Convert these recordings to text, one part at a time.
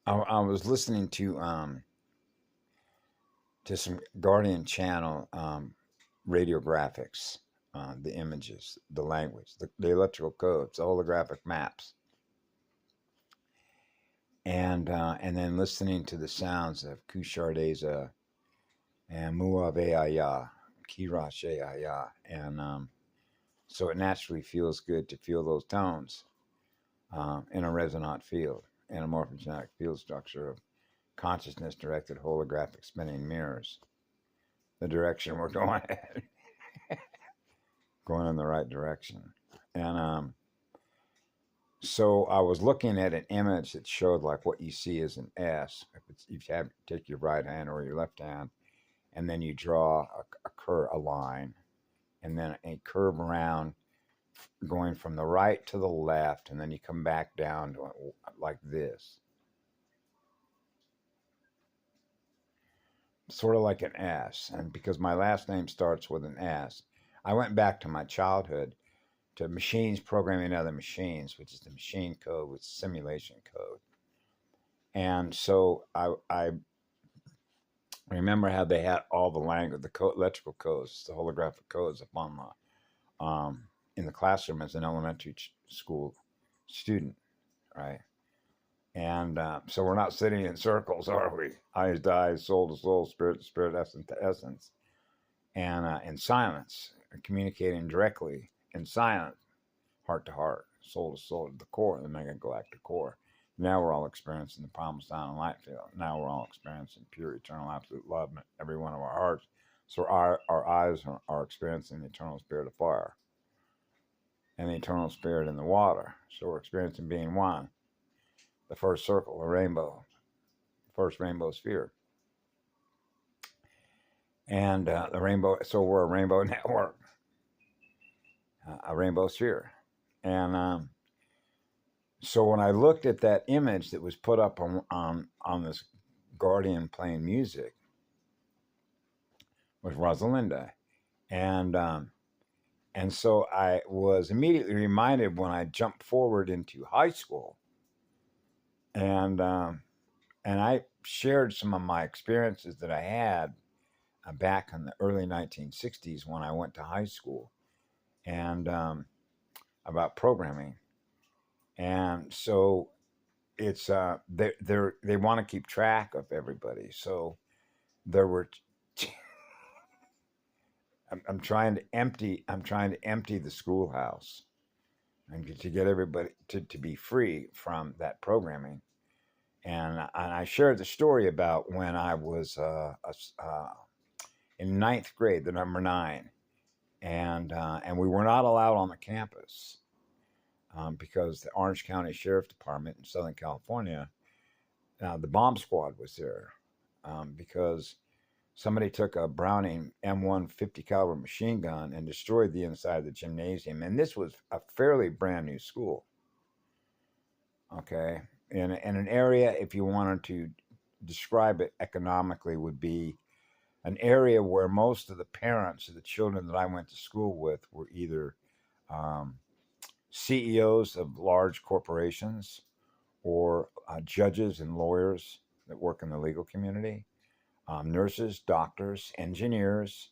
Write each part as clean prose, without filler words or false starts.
I was listening to some Guardian Channel radiographics, the images, the language, the electrical codes, the holographic maps, and then listening to the sounds of Kushardeza and Muaveaya, Kirasheaya, and so it naturally feels good to feel those tones in a resonant field, in a morphogenetic field structure of consciousness directed holographic spinning mirrors. The direction we're going going in the right direction. And so I was looking at an image that showed like what you see as an S. If you take your right hand or your left hand, and then you draw a line, and then a curve around, going from the right to the left, and then you come back down to like this, sort of like an S. And because my last name starts with an S, I went back to my childhood, to machines programming other machines, which is the machine code with simulation code. And so I remember how they had all the language, the electrical codes, the holographic codes up on the in the classroom as an elementary school student, right? And so we're not sitting in circles, are we? Eyes to eyes, soul to soul, spirit to spirit, essence to essence, and in silence, communicating directly in silence, heart to heart, soul to soul, to the core, the mega galactic core. Now we're all experiencing the promised sound and light field. Now we're all experiencing pure, eternal, absolute love in every one of our hearts. So our eyes are experiencing the eternal spirit of fire and the eternal spirit in the water. So we're experiencing being one. The first circle, the rainbow, first rainbow sphere. And the rainbow, so we're a rainbow network, a rainbow sphere. And so when I looked at that image that was put up on this Guardian playing music, was Rosalinda. And so I was immediately reminded when I jumped forward into high school, and I shared some of my experiences that I had back in the early 1960s when I went to high school, and about programming. And so it's they want to keep track of everybody. So there were. I'm trying to empty the schoolhouse and to get everybody to be free from that programming. And I shared the story about when I was in ninth grade, the number 9, and we were not allowed on the campus because the Orange County Sheriff Department in Southern California, the bomb squad was there because somebody took a Browning M1 50 caliber machine gun and destroyed the inside of the gymnasium. And this was a fairly brand new school. Okay. In an area, if you wanted to describe it economically, would be an area where most of the parents of the children that I went to school with were either CEOs of large corporations or judges and lawyers that work in the legal community. Nurses, doctors, engineers.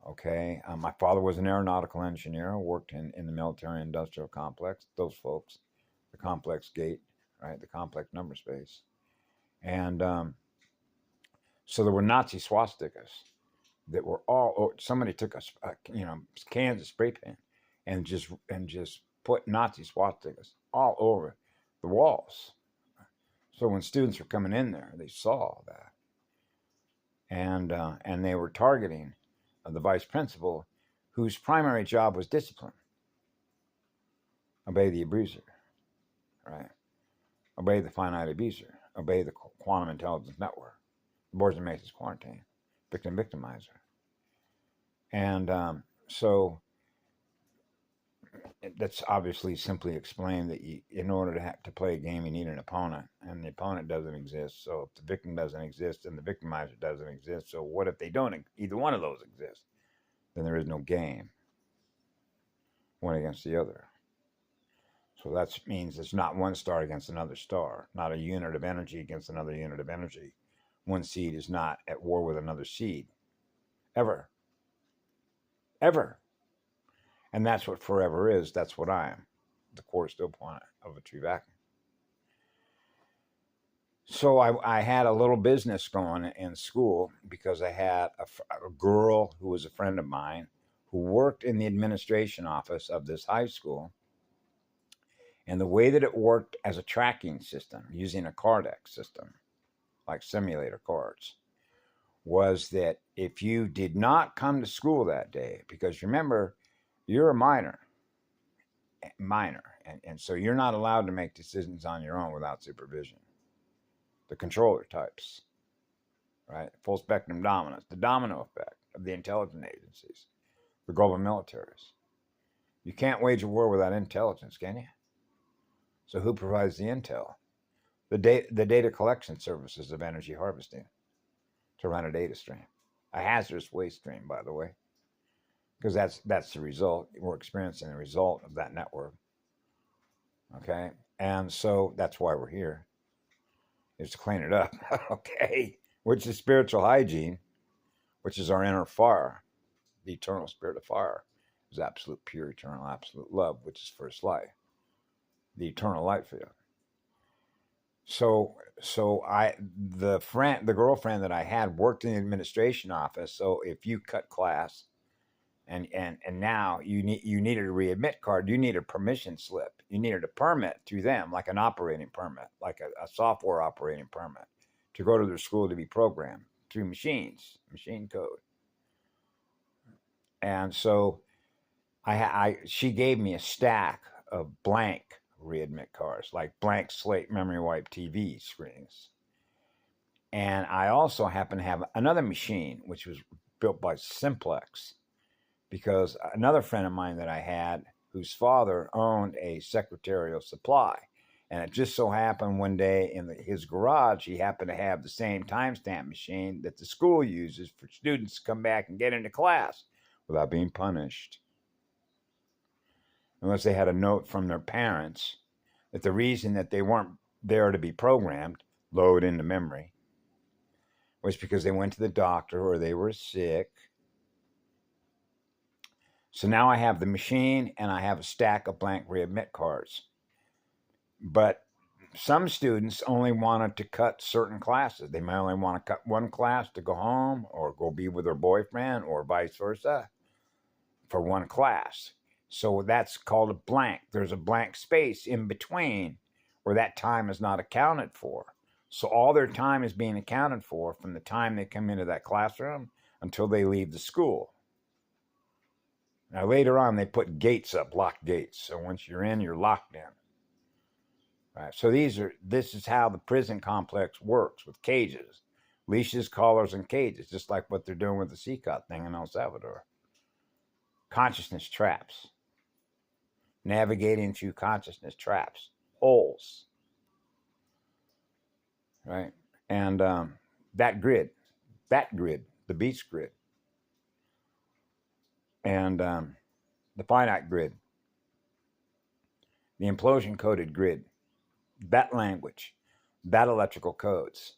Okay. My father was an aeronautical engineer, worked in the military industrial complex. Those folks, the complex gate, right? The complex number space. And so there were Nazi swastikas that were all, somebody took cans of spray paint and just put Nazi swastikas all over the walls. So when students were coming in there, they saw that. And they were targeting the vice principal, whose primary job was discipline. Obey the abuser, right? Obey the finite abuser. Obey the quantum intelligence network. The Boards and Masons quarantine. Victimizer. And so that's obviously simply explained that in order to play a game, you need an opponent, and the opponent doesn't exist. So if the victim doesn't exist, then the victimizer doesn't exist. So what if they don't? Either one of those exist, then there is no game. One against the other. So So that means it's not one star against another star, not a unit of energy against another unit of energy. One seed is not at war with another seed, ever, ever. And that's what forever is. That's what I am, the core still point of a true vacuum. So I had a little business going in school because I had a girl who was a friend of mine who worked in the administration office of this high school. And the way that it worked as a tracking system using a Cardex system, like simulator cards, was that if you did not come to school that day, because remember, you're a minor, and so you're not allowed to make decisions on your own without supervision. The controller types, right? Full spectrum dominance, the domino effect of the intelligence agencies, the global militaries. You can't wage a war without intelligence, can you? So who provides the intel? The data collection services of energy harvesting to run a data stream, a hazardous waste stream, by the way, because that's the result. We're experiencing the result of that network. Okay, and so that's why we're here, is to clean it up. Okay, which is spiritual hygiene, which is our inner fire, the eternal spirit of fire, is absolute pure, eternal, absolute love, which is first life, the eternal light field. So the girlfriend that I had worked in the administration office. So if you cut class, and now you needed a readmit card, you need a permission slip, you needed a permit through them, like an operating permit, like a software operating permit, to go to their school to be programmed through machine code. And so she gave me a stack of blank readmit cards, like blank slate memory wipe TV screens. And I also happen to have another machine, which was built by Simplex, because another friend of mine that I had, whose father owned a secretarial supply. And it just so happened one day in his garage, he happened to have the same timestamp machine that the school uses for students to come back and get into class without being punished, unless they had a note from their parents that the reason that they weren't there to be programmed, load into memory, was because they went to the doctor or they were sick. So now I have the machine and I have a stack of blank readmit cards. But some students only wanted to cut certain classes. They might only want to cut one class to go home or go be with their boyfriend or vice versa for one class. So that's called a blank. There's a blank space in between where that time is not accounted for. So all their time is being accounted for from the time they come into that classroom until they leave the school. Now later on, they put gates up, locked gates. So once you're in, you're locked in. Right. So this is how the prison complex works, with cages, leashes, collars, and cages, just like what they're doing with the CCOT thing in El Salvador. Consciousness traps. Navigating through consciousness traps, holes. Right. And that grid, the beast grid, and the finite grid, the implosion coded grid, that language, that electrical codes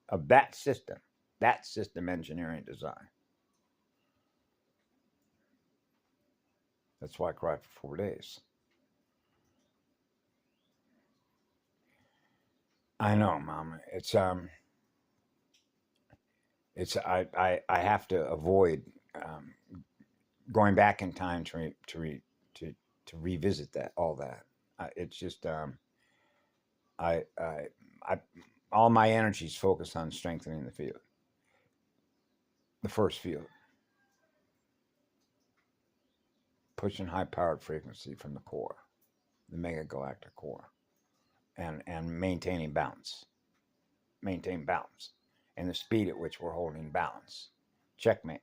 of that system engineering design. That's why I cried for 4 days. I know, Mama. I have to avoid going back in time to revisit all that. It's just I all my energy is focused on strengthening the field, the first field, pushing high-powered frequency from the core, the mega galactic core, and maintain balance, and the speed at which we're holding balance. Checkmate.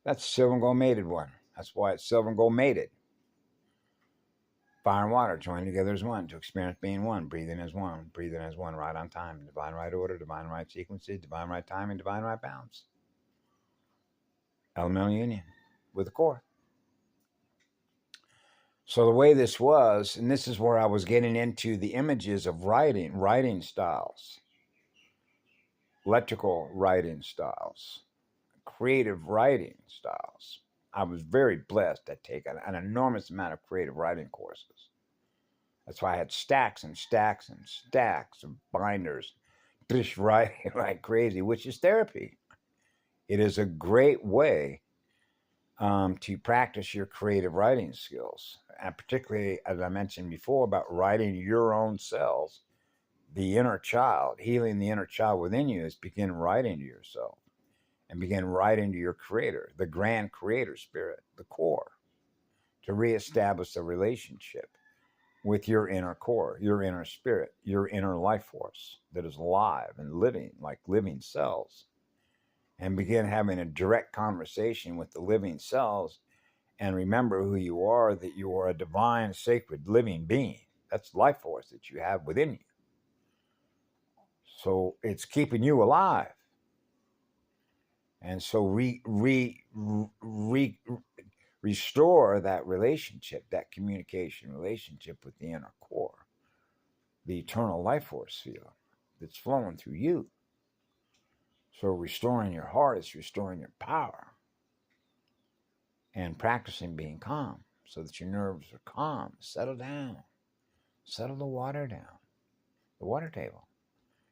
That's silver and gold mated one. That's why it's silver and gold mated. Fire and water joined together as one, to experience being one, breathing as one, right on time, divine right order, divine right sequences, divine right timing, divine right balance. Elemental union with the core. So the way this was, and this is where I was getting into the images of writing styles, electrical writing styles, creative writing styles. I was very blessed to take an enormous amount of creative writing courses. That's why I had stacks and stacks and stacks of binders, just writing like crazy, which is therapy. It is a great way to practice your creative writing skills. And particularly, as I mentioned before, about writing your own selves, the inner child, healing the inner child within you is begin writing to yourself and begin writing to your creator, the grand creator spirit, the core, to reestablish a relationship with your inner core, your inner spirit, your inner life force that is alive and living like living cells, and begin having a direct conversation with the living cells and remember who you are, that you are a divine, sacred, living being. That's life force that you have within you. So it's keeping you alive. And so restore that relationship, that communication relationship with the inner core, the eternal life force field that's flowing through you. So restoring your heart is restoring your power and practicing being calm so that your nerves are calm. Settle down. Settle the water down, the water table,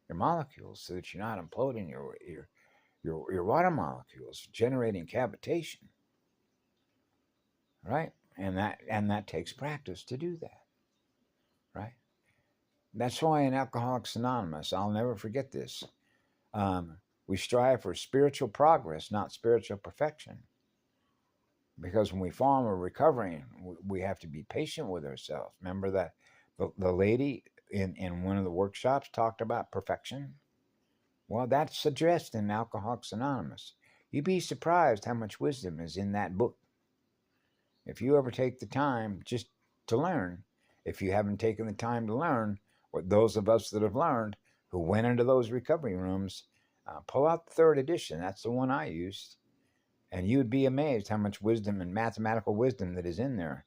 your molecules, so that you're not imploding your water molecules, generating cavitation. Right? And that takes practice to do that. Right? That's why in Alcoholics Anonymous, I'll never forget this. We strive for spiritual progress, not spiritual perfection. Because when we fall and we're recovering, we have to be patient with ourselves. Remember that the lady in one of the workshops talked about perfection? Well, that's addressed in Alcoholics Anonymous. You'd be surprised how much wisdom is in that book. If you ever take the time just to learn, if you haven't taken the time to learn, what those of us that have learned, who went into those recovery rooms, pull out the third edition. That's the one I used. And you would be amazed how much wisdom and mathematical wisdom that is in there.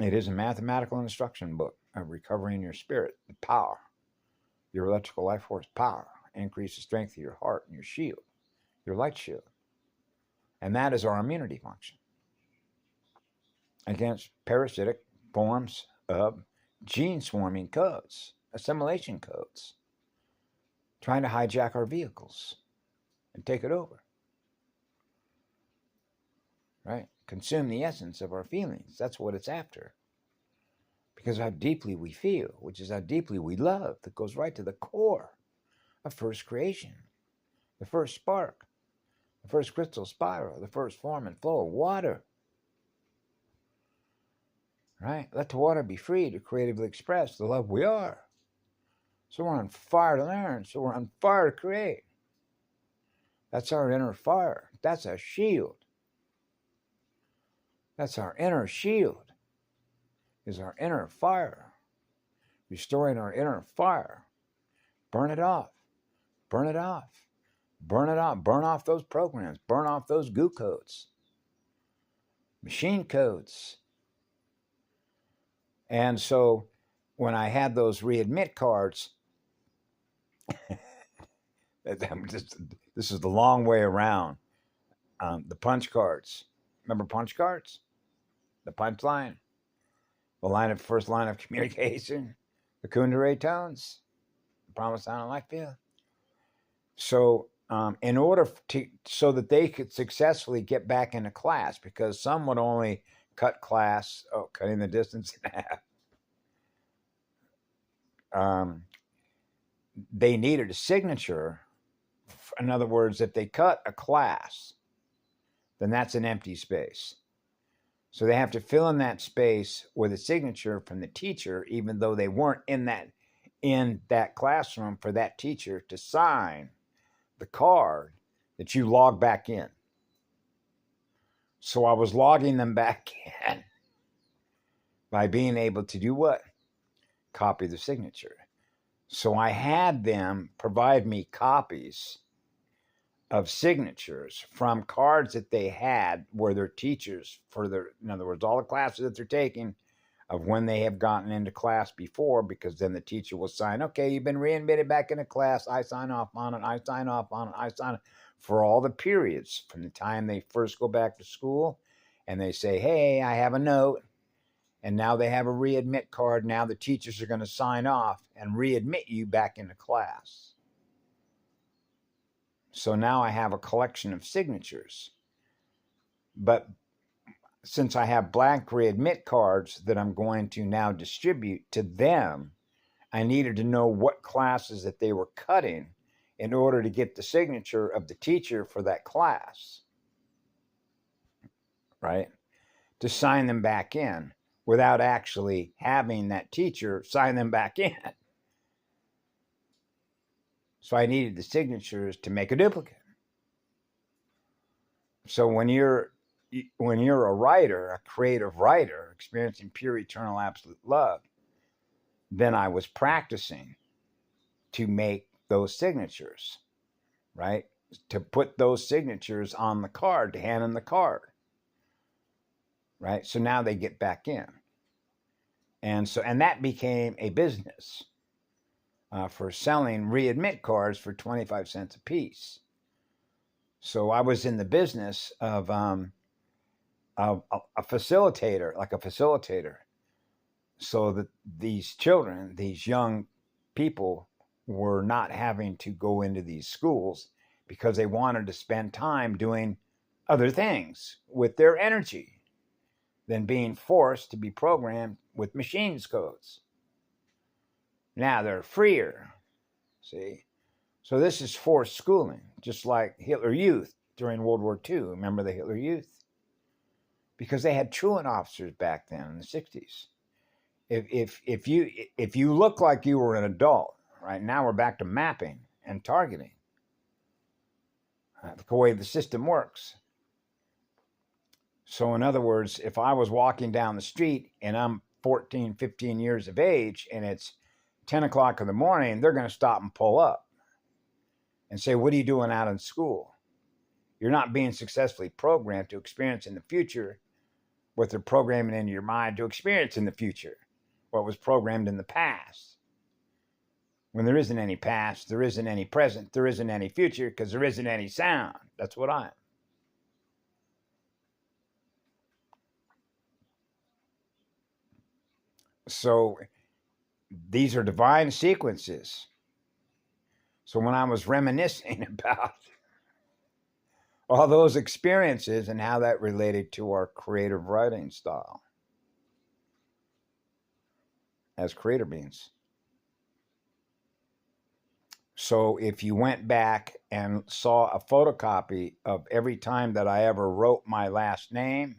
It is a mathematical instruction book of recovering your spirit, the power, your electrical life force power, increase the strength of your heart and your shield, your light shield. And that is our immunity function against parasitic forms of gene swarming codes, assimilation codes, trying to hijack our vehicles and take it over. Right? Consume the essence of our feelings. That's what it's after. Because how deeply we feel, which is how deeply we love, that goes right to the core of first creation, the first spark, the first crystal spiral, the first form and flow of water. Right? Let the water be free to creatively express the love we are. So we're on fire to learn. So we're on fire to create. That's our inner fire. That's our shield. That's our inner shield. Is our inner fire. Restoring our inner fire. Burn it off. Burn it off. Burn it off. Burn off those programs. Burn off those goo codes. Machine codes. And so when I had those readmit cards, this is the long way around. The punch cards. Remember punch cards? The punch line. The first line of communication. The Kundalini tones. The promise sound and life field. So in order so that they could successfully get back into class, because some would only cut class, cutting the distance in half. They needed a signature. In other words, if they cut a class, then that's an empty space. So they have to fill in that space with a signature from the teacher, even though they weren't in that classroom for that teacher to sign the card that you log back in. So I was logging them back in by being able to do what? Copy the signature. So I had them provide me copies of signatures from cards that they had where their teachers, in other words, all the classes that they're taking, of when they have gotten into class before, because then the teacher will sign, okay, you've been readmitted back into class. I sign off on it. I sign off on it. I sign it for all the periods from the time they first go back to school and they say, hey, I have a note. And now they have a readmit card. Now the teachers are going to sign off and readmit you back into class. So now I have a collection of signatures. But since I have blank readmit cards that I'm going to now distribute to them, I needed to know what classes that they were cutting in order to get the signature of the teacher for that class, right? To sign them back in without actually having that teacher sign them back in. So I needed the signatures to make a duplicate. So when you're a writer, a creative writer, experiencing pure, eternal, absolute love, then I was practicing to make those signatures, right? To put those signatures on the card, to hand them the card, right? So now they get back in. And that became a business for selling readmit cards for 25 cents a piece. So I was in the business of a facilitator, so that these children, these young people, were not having to go into these schools because they wanted to spend time doing other things with their energy than being forced to be programmed with machines codes. Now they're freer, see? So this is forced schooling, just like Hitler Youth during World War II. Remember the Hitler Youth? Because they had truant officers back then in the 60s. If you look like you were an adult, right now we're back to mapping and targeting, the way the system works. So in other words, if I was walking down the street and I'm 14, 15 years of age and it's 10 o'clock in the morning, they're going to stop and pull up and say, what are you doing out in school? You're not being successfully programmed to experience in the future what they're programming into your mind to experience in the future, what was programmed in the past. When there isn't any past, there isn't any present, there isn't any future, because there isn't any sound. That's what I am. So these are divine sequences. So when I was reminiscing about all those experiences and how that related to our creative writing style as creator beings. So if you went back and saw a photocopy of every time that I ever wrote my last name,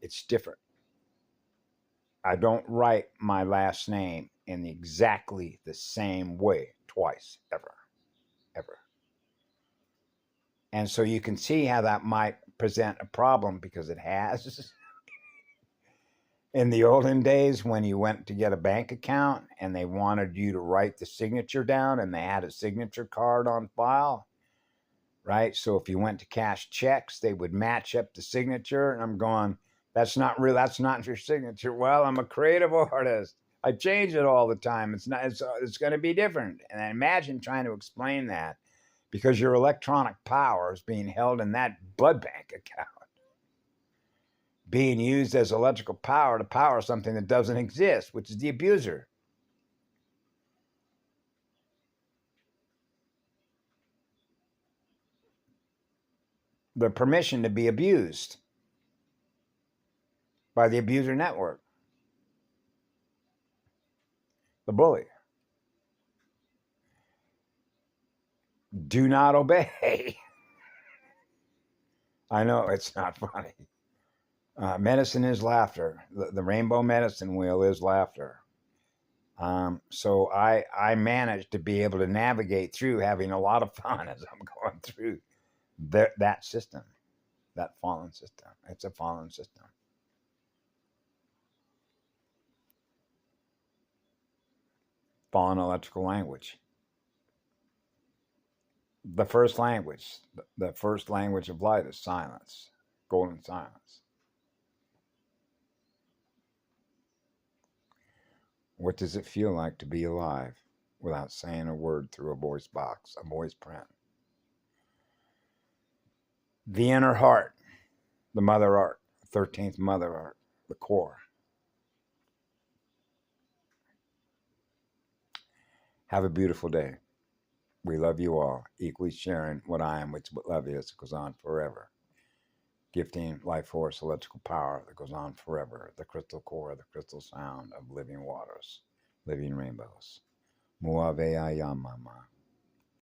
it's different. I don't write my last name in exactly the same way twice, ever. And so you can see how that might present a problem, because it has. In the olden days, when you went to get a bank account and they wanted you to write the signature down and they had a signature card on file, right? So if you went to cash checks, they would match up the signature. And I'm going, that's not real. That's not your signature. Well, I'm a creative artist. I change it all the time. It's going to be different. And I imagine trying to explain that, because your electronic power is being held in that blood bank account, being used as electrical power to power something that doesn't exist, which is the abuser. The permission to be abused by the abuser network, the bully. Do not obey. I know it's not funny. Medicine is laughter. The rainbow medicine wheel is laughter. So I managed to be able to navigate through having a lot of fun as I'm going through that system, that fallen system. It's a fallen system. Fallen electrical language. The first language, the first language of light is silence, golden silence. What does it feel like to be alive without saying a word through a voice box, a voice print? The inner heart, the mother art, 13th mother art, the core. Have a beautiful day. We love you all, equally sharing what I am, which what love is, goes on forever. Gifting life force, electrical power that goes on forever. The crystal core, the crystal sound of living waters, living rainbows. Muave ayamama.